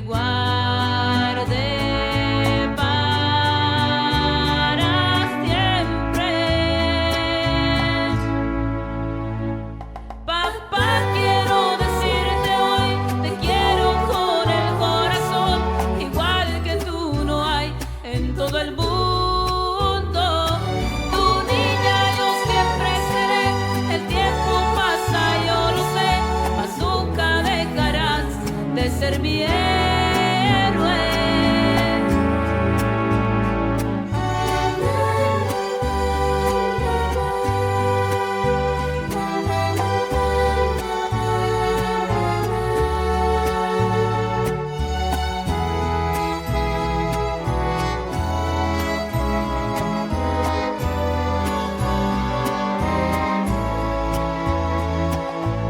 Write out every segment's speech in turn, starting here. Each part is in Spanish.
guarde para siempre. Papá, quiero decirte hoy, te quiero con el corazón, igual que tú no hay en todo el mundo. Tu niña yo siempre seré, el tiempo pasa, yo lo sé, mas nunca dejarás de ser mi héroe.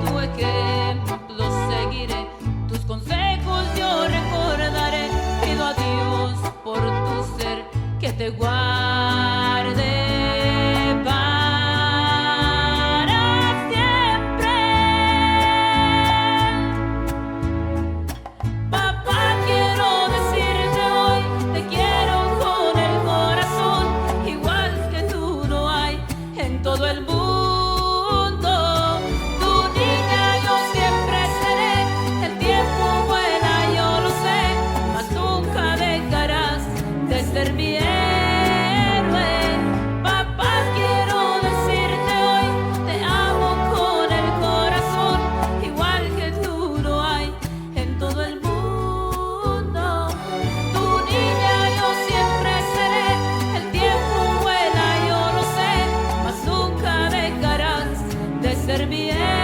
Tu ejemplo seguiré, tus consejos yo recordaré. Pido a Dios por tu ser que te guarde para siempre. Papá, quiero decirte hoy, te quiero con el corazón, igual que tú no hay en todo el mundo. Tu niña yo siempre seré, el tiempo vuela, yo lo sé, mas nunca dejarás de ser mi héroe. Papá, quiero decirte hoy, te amo con el corazón, igual que tú no hay en todo el mundo. Tu niña yo siempre seré, el tiempo vuela, yo lo sé, mas nunca dejarás de ser mi héroe.